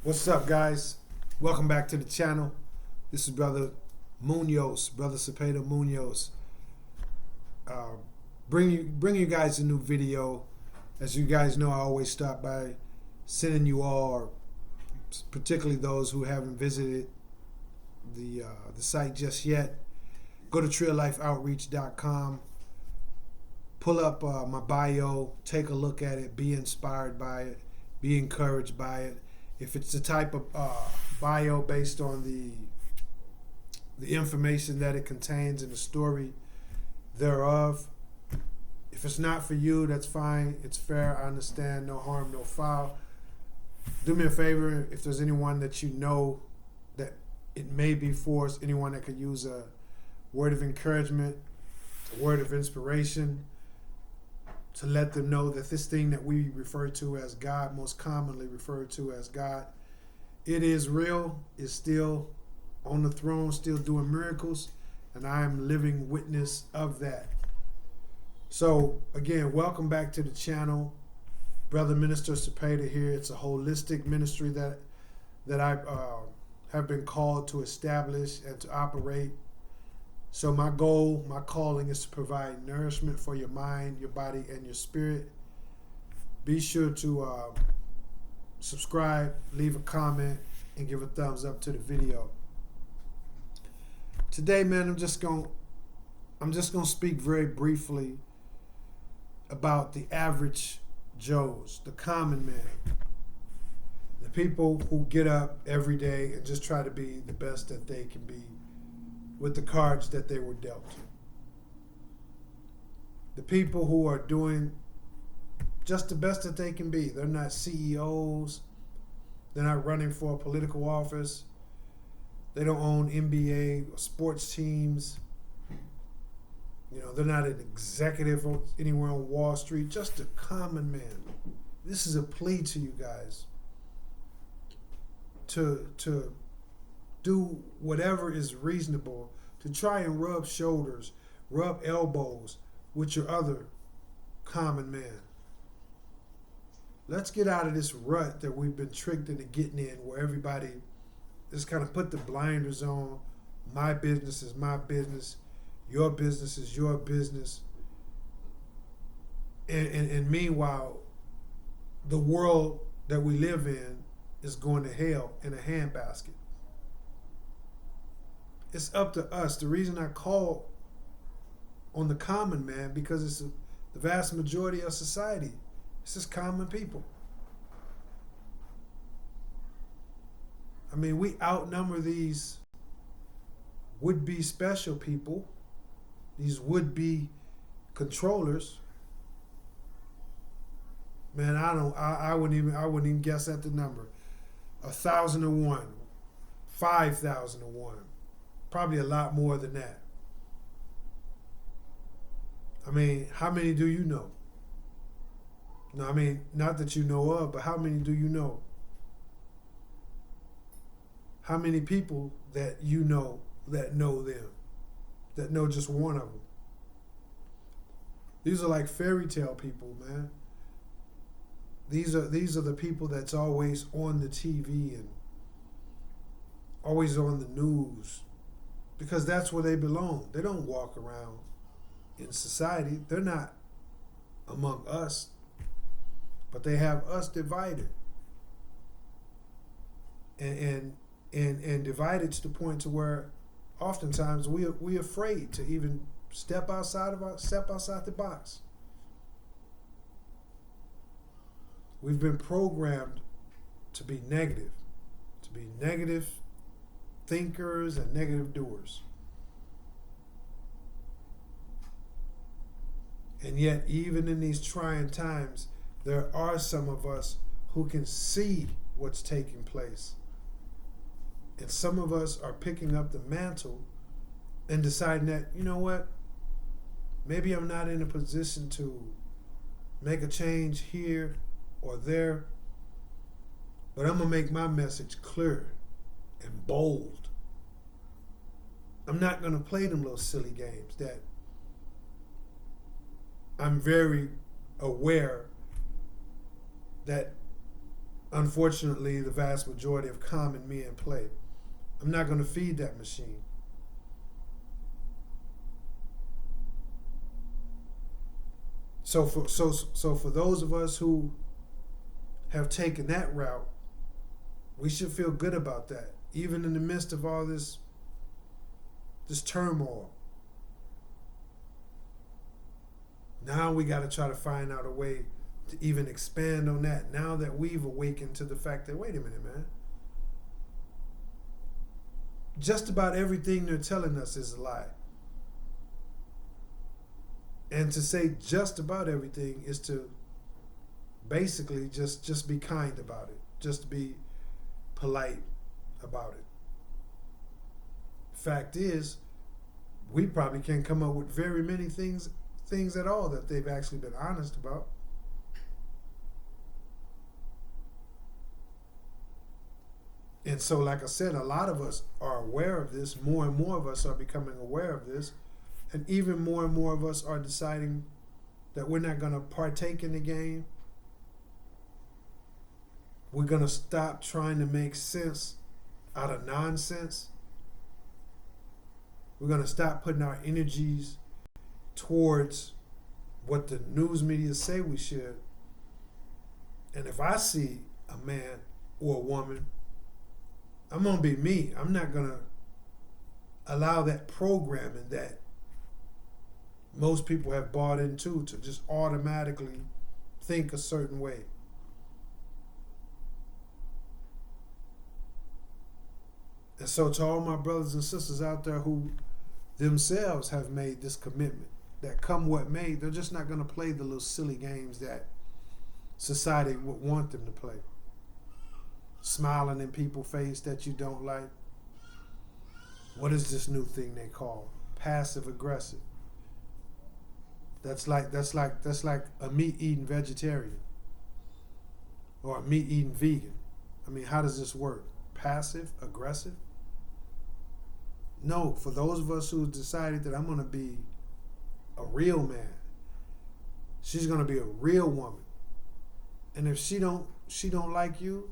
What's up, guys? Welcome back to the channel. This is Brother Munoz, Brother Cepeda Munoz. Bring you guys a new video. As you guys know, I always start by sending you all, or particularly those who haven't visited the site just yet, go to TreeOfLifeOutreach.com. Pull up my bio, take a look at it, be inspired by it, be encouraged by it. If it's the type of bio based on the information that it contains and the story thereof, if it's not for you, that's fine. It's fair. I understand. No harm, no foul. Do me a favor. If there's anyone that you know that it may be for, anyone that could use a word of encouragement, a word of inspiration, to let them know that this thing that we refer to as God, most commonly referred to as God, it is real, is still on the throne, still doing miracles, and I am living witness of that. So again, welcome back to the channel. Brother Minister Cepeda here. It's a holistic ministry that I have been called to establish and to operate. So my goal, my calling is to provide nourishment for your mind, your body, and your spirit. Be sure to subscribe, leave a comment, and give a thumbs up to the video. Today, man, I'm just gonna speak very briefly about the average Joes, the common man, the people who get up every day and just try to be the best that they can be with the cards that they were dealt. The people who are doing just the best that they can be. They're not CEOs. They're not running for a political office. They don't own NBA or sports teams. You know, they're not an executive anywhere on Wall Street. Just a common man. This is a plea to you guys to do whatever is reasonable, to try and rub shoulders, rub elbows with your other common man. Let's get out of this rut that we've been tricked into getting in, where everybody just kind of put the blinders on. My business is my business. Your business is your business. And meanwhile, the world that we live in is going to hell in a handbasket. It's up to us. The reason I call on the common man, because it's the vast majority of society. It's just common people. I mean, we outnumber these would-be special people, these would-be controllers. Man, I wouldn't even guess at the number. 1,001, 5,001. Probably a lot more than that. I mean, how many do you know? No, I mean, not that you know of, but how many do you know? How many people that you know that know them, that know just one of them? These are like fairy tale people, man. These are the people that's always on the TV and always on the news, because that's where they belong. They don't walk around in society. They're not among us, but they have us divided. And divided to the point to where oftentimes we're afraid to even step outside the box. We've been programmed to be negative thinkers and negative doers. And yet, even in these trying times, there are some of us who can see what's taking place. And some of us are picking up the mantle and deciding that, you know what, maybe I'm not in a position to make a change here or there, but I'm going to make my message clear and bold. I'm not going to play them little silly games that I'm very aware that unfortunately, the vast majority of common men play. I'm not going to feed that machine. So for those of us who have taken that route, we should feel good about that, even in the midst of all this turmoil. Now we got to try to find out a way to even expand on that. Now that we've awakened to the fact that, wait a minute, man, just about everything they're telling us is a lie. And to say just about everything is to basically just be kind about it. Just be polite about it. Fact is, we probably can't come up with very many things at all that they've actually been honest about. And so, like I said, a lot of us are aware of this. More and more of us are becoming aware of this. And even more and more of us are deciding that we're not going to partake in the game. We're going to stop trying to make sense out of nonsense. We're going to stop putting our energies towards what the news media say we should. And if I see a man or a woman, I'm going to be me. I'm not going to allow that programming that most people have bought into to just automatically think a certain way. And so to all my brothers and sisters out there who themselves have made this commitment, that come what may, they're just not going to play the little silly games that society would want them to play. Smiling in people's face that you don't like. What is this new thing they call passive aggressive? That's like a meat-eating vegetarian or a meat-eating vegan. I mean, how does this work? Passive aggressive? No, for those of us who decided that I'm going to be a real man, she's going to be a real woman. And if she don't like you,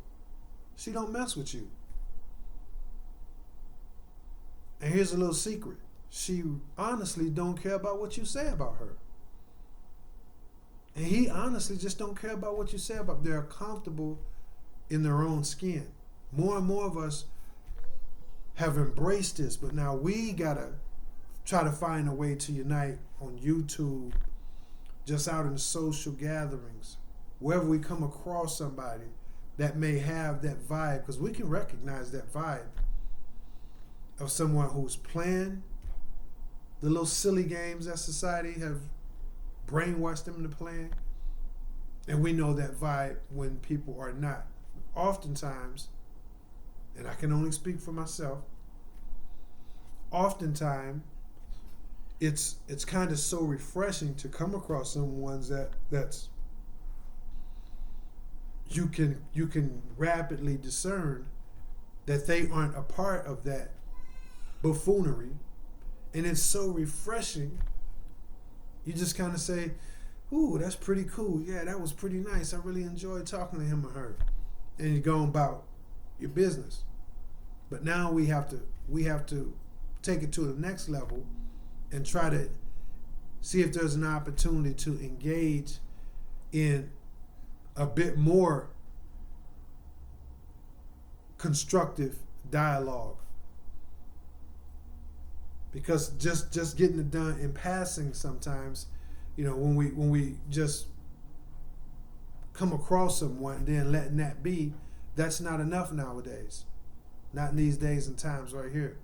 she don't mess with you. And here's a little secret. She honestly don't care about what you say about her. And he honestly just don't care about what you say about them. They're comfortable in their own skin. More and more of us have embraced this, but now we gotta try to find a way to unite on YouTube, just out in social gatherings, wherever we come across somebody that may have that vibe, because we can recognize that vibe of someone who's playing the little silly games that society have brainwashed them into playing. And we know that vibe when people are not. Oftentimes, and I can only speak for myself, oftentimes it's kind of so refreshing to come across someone that's you can rapidly discern that they aren't a part of that buffoonery, and it's so refreshing. You just kind of say, "Ooh, that's pretty cool. Yeah, that was pretty nice. I really enjoyed talking to him or her," and you're going about your business. But now we have to take it to the next level and try to see if there's an opportunity to engage in a bit more constructive dialogue. Because just getting it done in passing sometimes, when we just come across someone and then letting that be, that's not enough nowadays. Not in these days and times right here.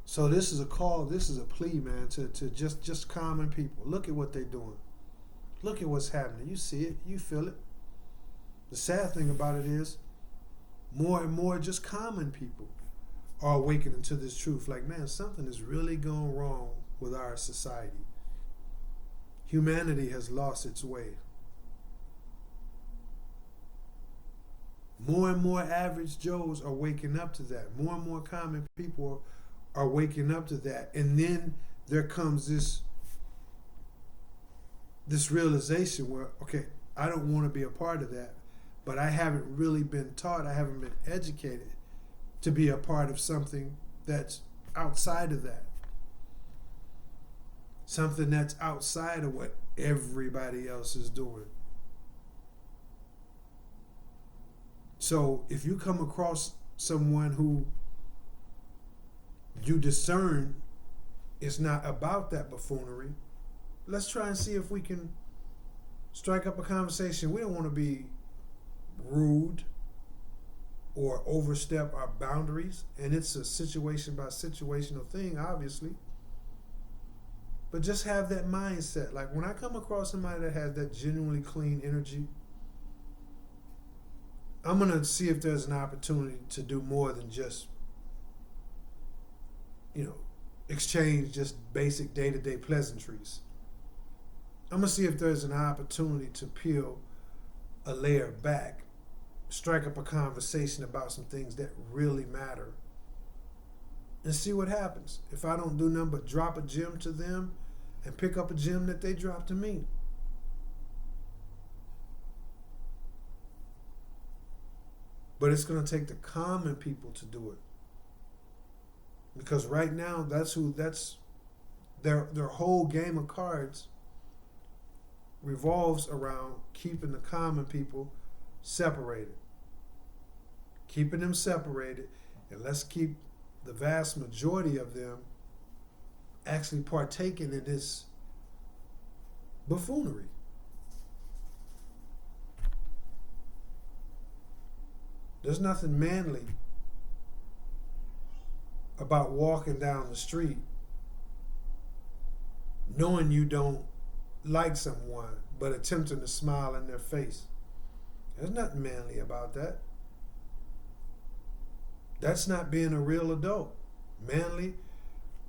So this is a call, this is a plea, man, to just common people. Look at what they're doing. Look at what's happening. You see it, you feel it. The sad thing about it is, more and more just common people are awakening to this truth. Like, man, something is really going wrong with our society. Humanity has lost its way. More and more average Joes are waking up to that. More and more common people are waking up to that. And then there comes this this realization where, okay, I don't want to be a part of that, but I haven't really been taught, I haven't been educated to be a part of something that's outside of that. Something that's outside of what everybody else is doing. So if you come across someone who you discern is not about that buffoonery, let's try and see if we can strike up a conversation. We don't want to be rude or overstep our boundaries, and it's a situation by situational thing, obviously. But just have that mindset. Like when I come across somebody that has that genuinely clean energy, I'm going to see if there's an opportunity to do more than just, exchange just basic day-to-day pleasantries. I'm going to see if there's an opportunity to peel a layer back, strike up a conversation about some things that really matter, and see what happens. If I don't do nothing but drop a gem to them and pick up a gem that they drop to me. But it's going to take the common people to do it. Because right now, that's their whole game of cards revolves around keeping the common people separated. Keeping them separated, and let's keep the vast majority of them actually partaking in this buffoonery. There's nothing manly about walking down the street knowing you don't like someone but attempting to smile in their face. There's nothing manly about that. That's not being a real adult, manly,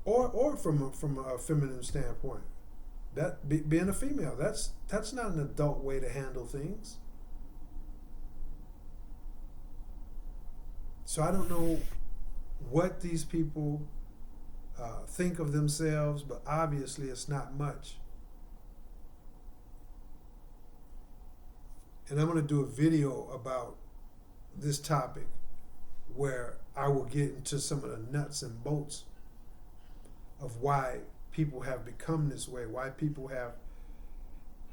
or from a feminine standpoint. Being a female, that's not an adult way to handle things. So I don't know what these people think of themselves, but obviously it's not much. And I'm going to do a video about this topic where I will get into some of the nuts and bolts of why people have become this way, why people have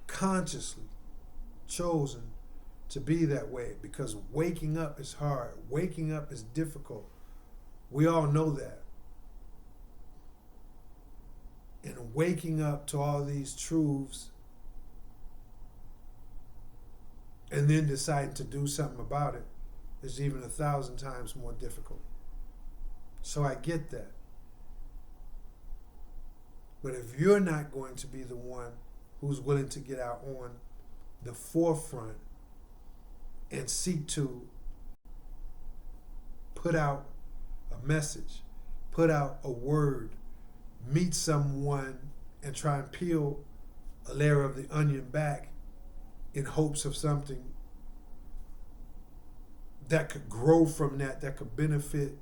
consciously chosen to be that way, because waking up is hard. Waking up is difficult. We all know that. And waking up to all these truths and then deciding to do something about it is even 1,000 times more difficult. So I get that. But if you're not going to be the one who's willing to get out on the forefront and seek to put out a message, put out a word, meet someone and try and peel a layer of the onion back in hopes of something that could grow from that could benefit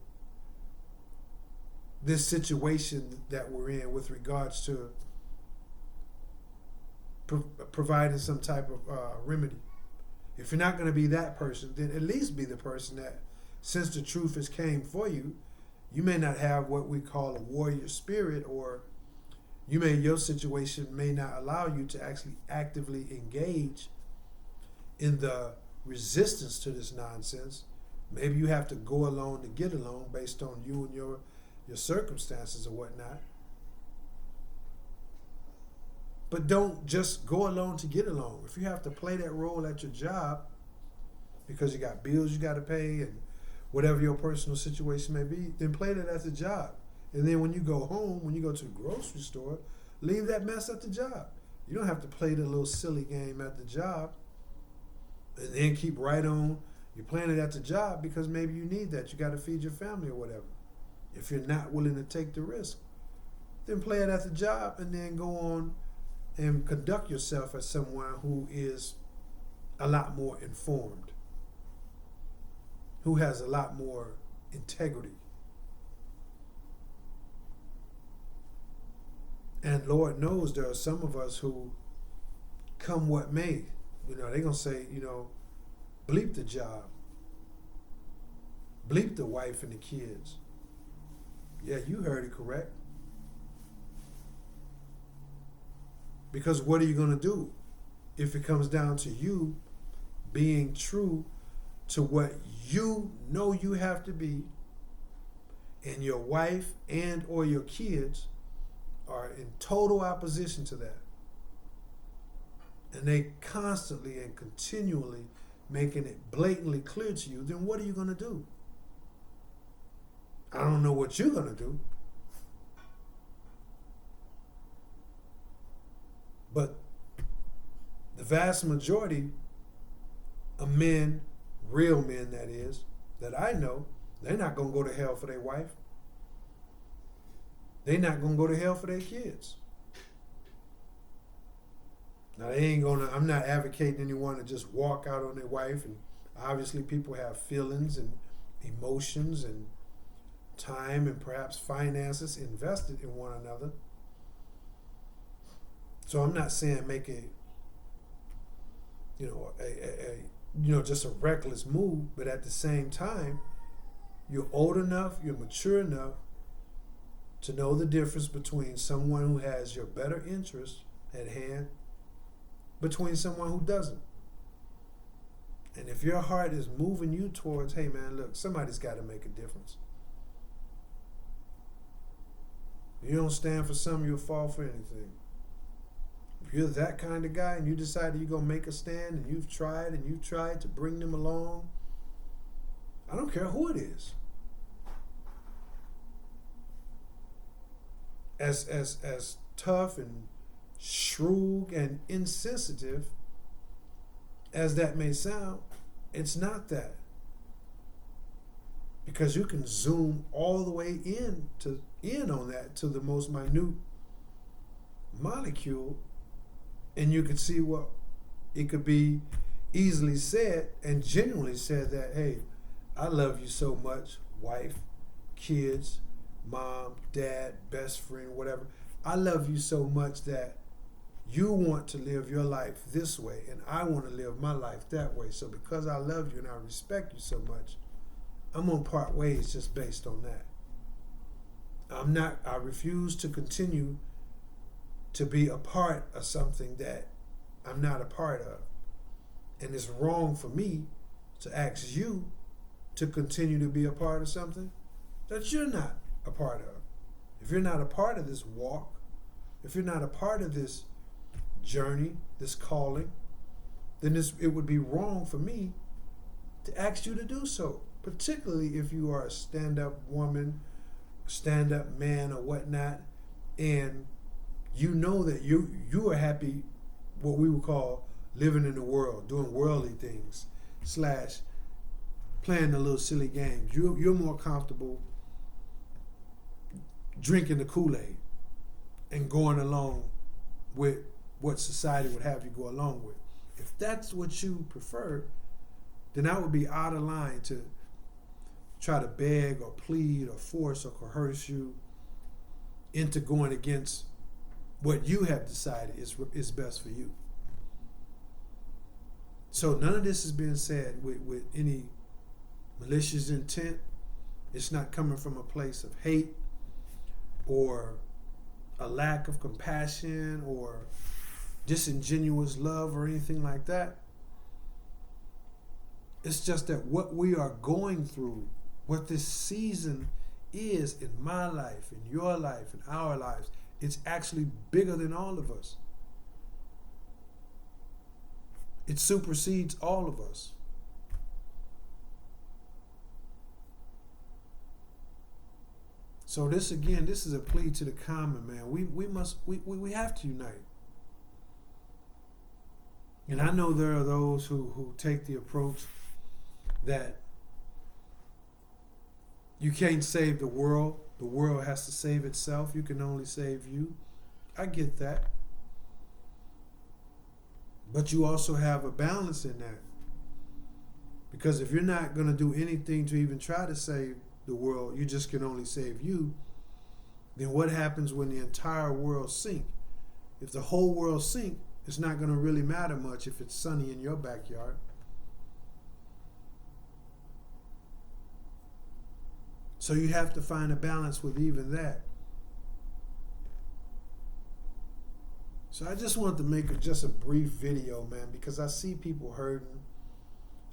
this situation that we're in with regards to providing some type of remedy. If you're not going to be that person, then at least be the person that, since the truth has came for you, you may not have what we call a warrior spirit, or your situation may not allow you to actually actively engage in the resistance to this nonsense. Maybe you have to go alone to get along based on you and your circumstances or whatnot. But don't just go alone to get along. If you have to play that role at your job because you got bills you got to pay and whatever your personal situation may be, then play that at the job. And then when you go home, when you go to the grocery store, leave that mess at the job. You don't have to play the little silly game at the job and then keep right on. You're playing it at the job because maybe you need that. You got to feed your family or whatever. If you're not willing to take the risk, then play it at the job and then go on and conduct yourself as someone who is a lot more informed, who has a lot more integrity. And Lord knows there are some of us who come what may. You know, they're going to say, you know, bleep the job. Bleep the wife and the kids. Yeah, you heard it correct. Because what are you going to do if it comes down to you being true to what you know you have to be, and your wife and or your kids are in total opposition to that, and they constantly and continually making it blatantly clear to you, then what are you going to do? I don't know what you're going to do, but the vast majority of men, real men that is, that I know, they're not going to go to hell for their wife. They're not going to go to hell for their kids. Now, they ain't going to, I'm not advocating anyone to just walk out on their wife, and obviously people have feelings and emotions and time and perhaps finances invested in one another. So I'm not saying make a just a reckless move, but at the same time, you're old enough, you're mature enough to know the difference between someone who has your better interest at hand between someone who doesn't. And if your heart is moving you towards, hey man, look, somebody's got to make a difference. You don't stand for something, you'll fall for anything. If you're that kind of guy and you decide you're going to make a stand and you've tried to bring them along, I don't care who it is. As tough and shrewd and insensitive as that may sound, it's not that. Because you can zoom all the way in on that to the most minute molecule, and you can see what it could be easily said and genuinely said that, hey, I love you so much, wife, kids, mom, dad, best friend, whatever. I love you so much that you want to live your life this way, and I want to live my life that way. So because I love you and I respect you so much, I'm going to part ways just based on that. I refuse to continue to be a part of something that I'm not a part of. And it's wrong for me to ask you to continue to be a part of something that you're not a part of. If you're not a part of this walk, if you're not a part of this journey, this calling, then it would be wrong for me to ask you to do so, particularly if you are a stand-up woman, stand-up man or whatnot, and you know that you are happy, what we would call living in the world, doing worldly things, / playing the little silly games. You're more comfortable drinking the Kool-Aid and going along with what society would have you go along with. If that's what you prefer, then I would be out of line to try to beg or plead or force or coerce you into going against what you have decided is best for you. So none of this is being said with any malicious intent. It's not coming from a place of hate or a lack of compassion or disingenuous love or anything like that. It's just that what we are going through, what this season is in my life, in your life, in our lives, it's actually bigger than all of us. It supersedes all of us. So this is a plea to the common man. We have to unite. And I know there are those who take the approach that you can't save the world. The world has to save itself. You can only save you. I get that. But you also have a balance in that. Because if you're not going to do anything to even try to save the world, you just can only save you, then what happens when the entire world sinks? If the whole world sinks, it's not going to really matter much if it's sunny in your backyard. So you have to find a balance with even that. So I just wanted to make just a brief video, man, because I see people hurting.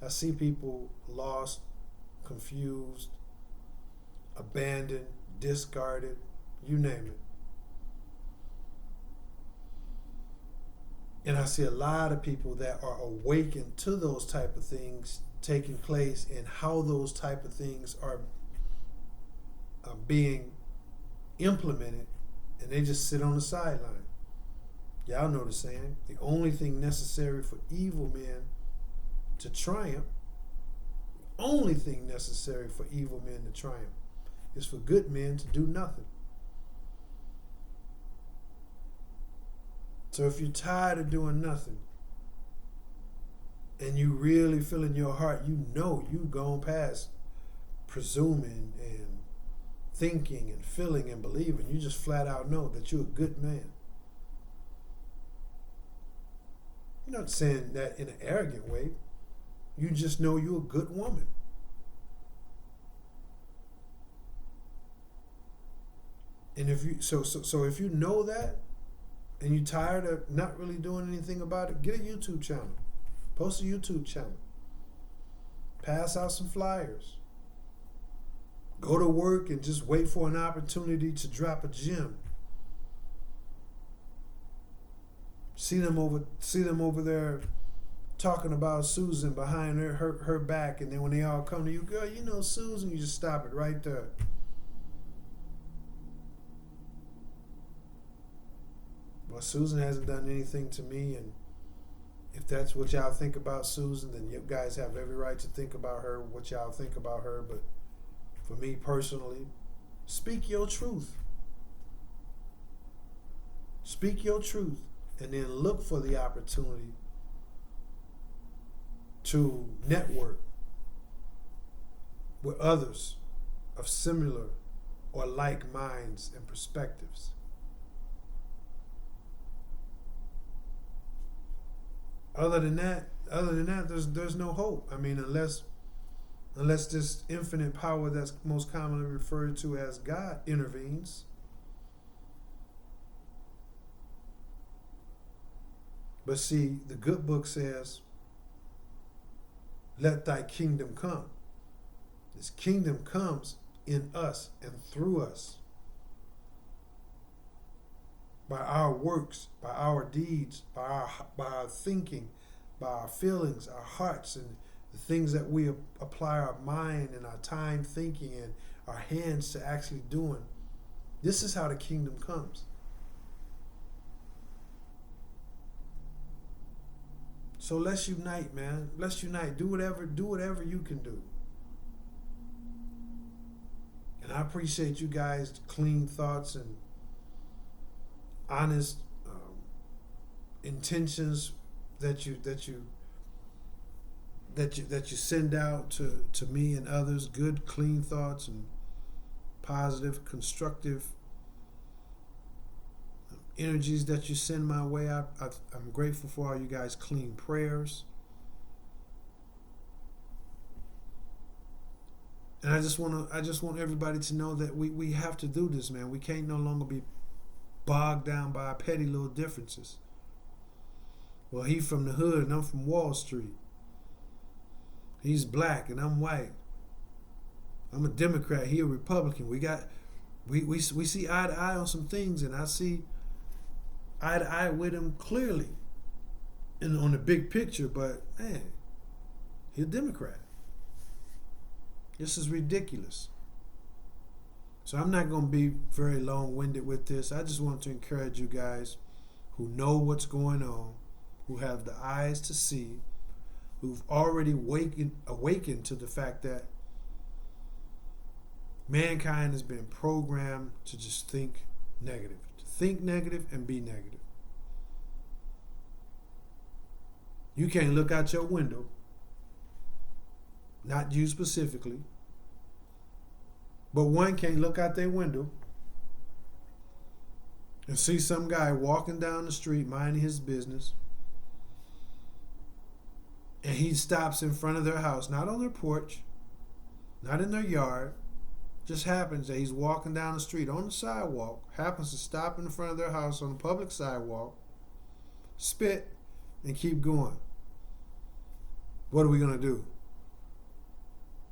I see people lost, confused, abandoned, discarded, you name it. And I see a lot of people that are awakened to those type of things taking place and how those type of things are being implemented, and they just sit on the sideline. Y'all know the saying, the only thing necessary for evil men to triumph, the only thing necessary for evil men to triumph is for good men to do nothing. So if you're tired of doing nothing, and you really feel in your heart, you know you've gone past presuming and thinking and feeling and believing. You just flat out know that you're a good man. You're not saying that in an arrogant way. You just know you're a good woman. And if you so if you know that, and you're tired of not really doing anything about it, get a YouTube channel. Post a YouTube channel. Pass out some flyers. Go to work and just wait for an opportunity to drop a gem. See them over there talking about Susan behind her back, and then when they all come to you, girl, you know Susan, you just stop it right there. Well, Susan hasn't done anything to me, and if that's what y'all think about Susan, then you guys have every right to think about her, what y'all think about her. But for me personally, speak your truth. Speak your truth, and then look for the opportunity to network with others of similar or like minds and perspectives. Other than that, there's no hope. I mean, unless this infinite power that's most commonly referred to as God intervenes. But see, the good book says, let thy kingdom come. This kingdom comes in us and through us. By our works, by our deeds, by our thinking, by our feelings, our hearts, and the things that we apply our mind and our time thinking and our hands to actually doing. This is how the kingdom comes. So let's unite, man. Let's unite. Do whatever you can do. And I appreciate you guys' clean thoughts and honest intentions that you send out to me and others. Good, clean thoughts and positive, constructive energies that you send my way. I'm grateful for all you guys' clean prayers. And I just want everybody to know that we have to do this, man. We can't no longer be bogged down by our petty little differences. Well, he from the hood and I'm from Wall Street. He's black and I'm white. I'm a Democrat, he a Republican. We see eye to eye on some things, and I see eye to eye with him clearly on the big picture, but man, he's a Democrat. This is ridiculous. So I'm not going to be very long-winded with this. I just want to encourage you guys who know what's going on, who have the eyes to see, who've already awakened to the fact that mankind has been programmed to just think negative. To think negative and be negative. You can't look out your window, not you specifically, but one can't look out their window and see some guy walking down the street minding his business, And he stops in front of their house, not on their porch, not in their yard. Just happens that he's walking down the street on the sidewalk, happens to stop in front of their house on the public sidewalk, spit, and keep going. What are we going to do?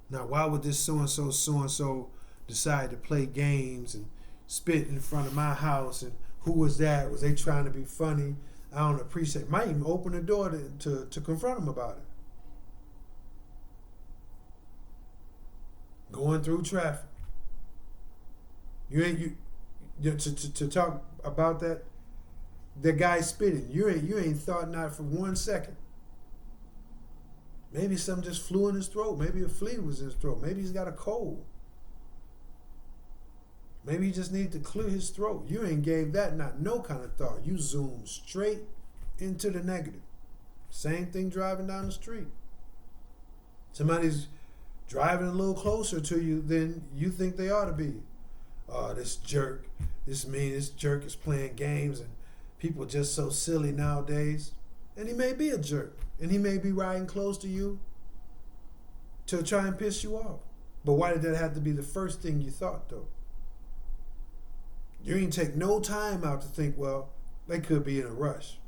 Now, why would this so-and-so decide to play games and spit in front of my house? And who was that? Was they trying to be funny? I don't appreciate. Might even open the door to confront him about it. Going through traffic. You to talk about that. The guy spitting. You ain't thought not for 1 second. Maybe something just flew in his throat. Maybe a flea was in his throat. Maybe he's got a cold. Maybe he just needed to clear his throat. You ain't gave that not no kind of thought. You zoomed straight into the negative. Same thing driving down the street. Somebody's driving a little closer to you than you think they ought to be. Oh, this jerk. This jerk is playing games and people are just so silly nowadays. And he may be a jerk. And he may be riding close to you to try and piss you off. But why did that have to be the first thing you thought, though? You didn't take no time out to think, well, they could be in a rush.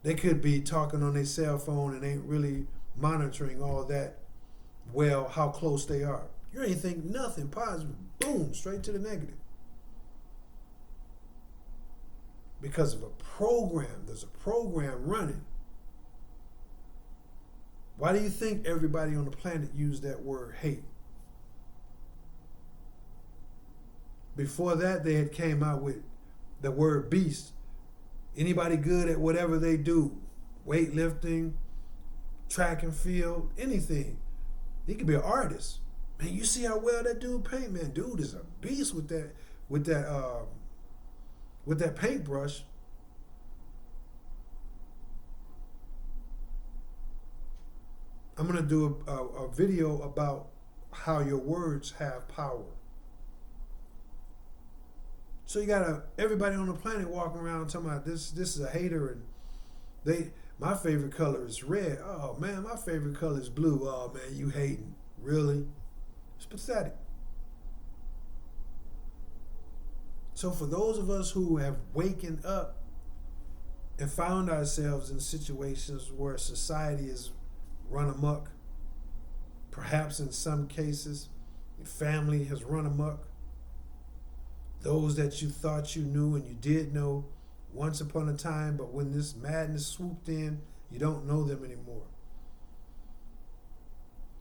They could be talking on their cell phone and ain't really monitoring all that well, how close they are. You ain't think nothing positive. Boom, straight to the negative. Because of a program. There's a program running. Why do you think everybody on the planet used that word hate? Before that, they had came out with the word beast. Anybody good at whatever they do, weightlifting, track and field, anything. He could be an artist. Man, you see how well that dude paint, man. Dude is a beast with that paintbrush. I'm gonna do a video about how your words have power. So you got everybody on the planet walking around talking about this is a hater, and my favorite color is red. Oh man, my favorite color is blue. Oh man, you hating. Really? It's pathetic. So for those of us who have waken up and found ourselves in situations where society is run amok, perhaps in some cases, your family has run amok, those that you thought you knew and you did know once upon a time, but when this madness swooped in, you don't know them anymore.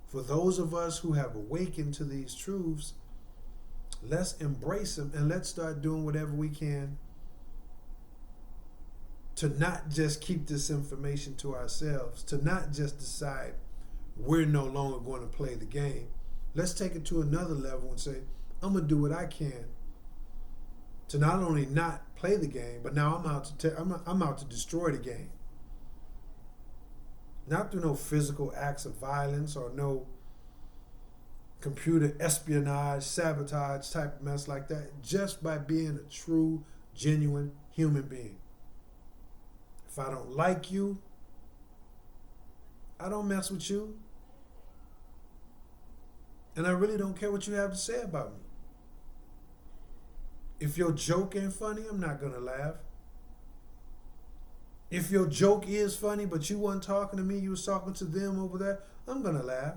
For those of us who have awakened to these truths, let's embrace them and let's start doing whatever we can to not just keep this information to ourselves, to not just decide we're no longer going to play the game. Let's take it to another level and say, I'm going to do what I can to not only not play the game, but now I'm out to destroy the game. Not through no physical acts of violence or no computer espionage, sabotage type of mess like that, just by being a true, genuine human being. If I don't like you, I don't mess with you. And I really don't care what you have to say about me. If your joke ain't funny, I'm not going to laugh. If your joke is funny, but you weren't talking to me, you was talking to them over there, I'm going to laugh.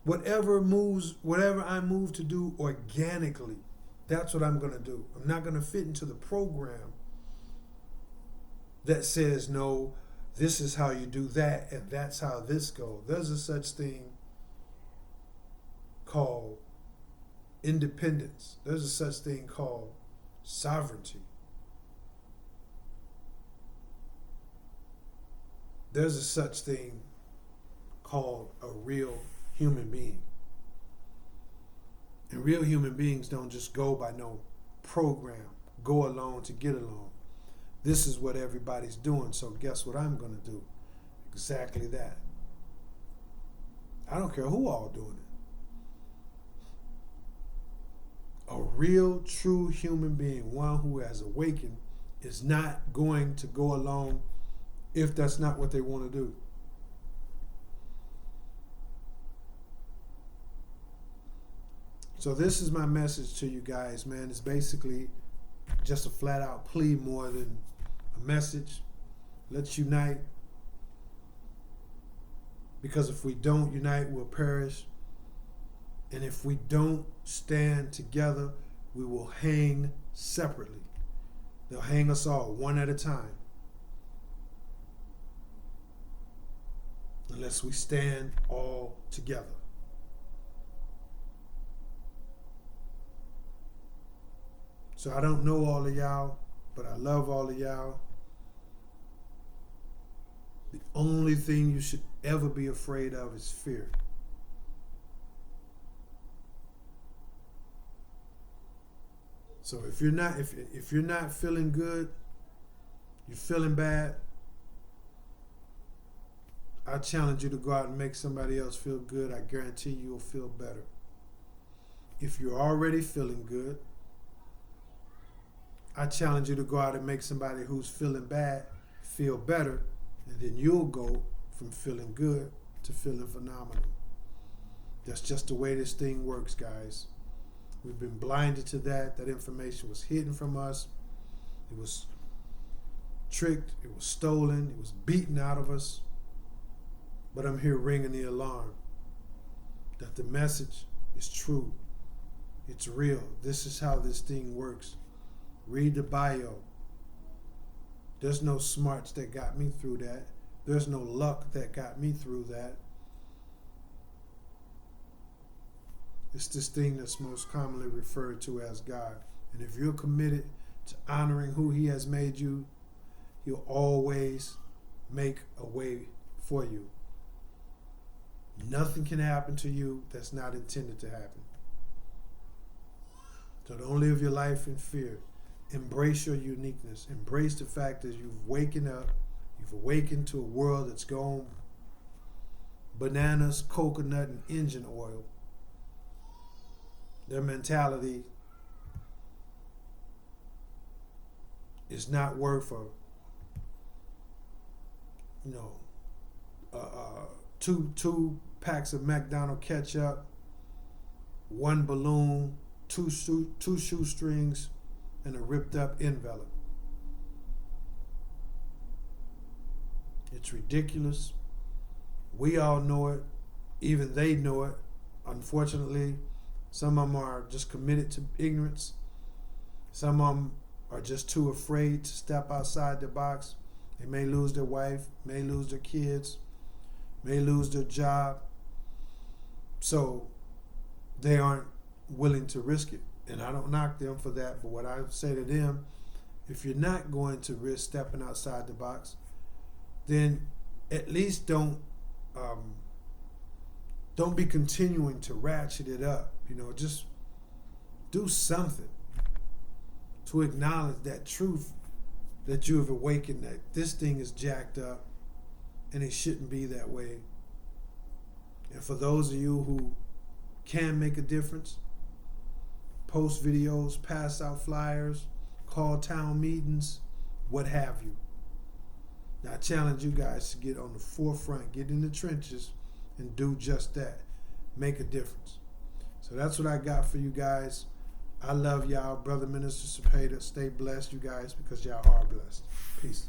Whatever I move to do organically, that's what I'm going to do. I'm not going to fit into the program that says, no, this is how you do that, and that's how this goes. There's a such thing called independence. There's a such thing called sovereignty. There's a such thing called a real human being. And real human beings don't just go by no program, go along to get along. This is what everybody's doing, so guess what I'm going to do? Exactly that. I don't care who all doing it. A real, true human being, one who has awakened is not going to go along if that's not what they want to do. So this is my message to you guys, man. It's basically just a flat out plea more than a message. Let's unite. Because if we don't unite, we'll perish. And if we don't stand together, we will hang separately. They'll hang us all one at a time. Unless we stand all together. So I don't know all of y'all, but I love all of y'all. The only thing you should ever be afraid of is fear. So if you're not feeling good, you're feeling bad, I challenge you to go out and make somebody else feel good. I guarantee you'll feel better. If you're already feeling good, I challenge you to go out and make somebody who's feeling bad feel better, and then you'll go from feeling good to feeling phenomenal. That's just the way this thing works, guys. We've been blinded to that. That information was hidden from us. It was tricked. It was stolen. It was beaten out of us. But I'm here ringing the alarm that the message is true. It's real. This is how this thing works. Read the bio. There's no smarts that got me through that. There's no luck that got me through that. It's this thing that's most commonly referred to as God. And if you're committed to honoring who He has made you, He'll always make a way for you. Nothing can happen to you that's not intended to happen. So don't live your life in fear. Embrace your uniqueness. Embrace the fact that you've waken up. You've awakened to a world that's gone bananas, coconut, and engine oil. Their mentality is not worth two packs of McDonald's ketchup, one balloon, two shoestrings, and a ripped up envelope. It's ridiculous. We all know it. Even they know it. Unfortunately, some of them are just committed to ignorance. Some of them are just too afraid to step outside the box. They may lose their wife, may lose their kids, may lose their job. So they aren't willing to risk it. And I don't knock them for that, but what I say to them, if you're not going to risk stepping outside the box, then at least don't be continuing to ratchet it up. Just do something to acknowledge that truth that you have awakened, that this thing is jacked up and it shouldn't be that way. And for those of you who can make a difference, post videos, pass out flyers, call town meetings, what have you. Now I challenge you guys to get on the forefront, get in the trenches, and do just that. Make a difference. So that's what I got for you guys. I love y'all. Brother Minister Cepeda, stay blessed, you guys, because y'all are blessed. Peace.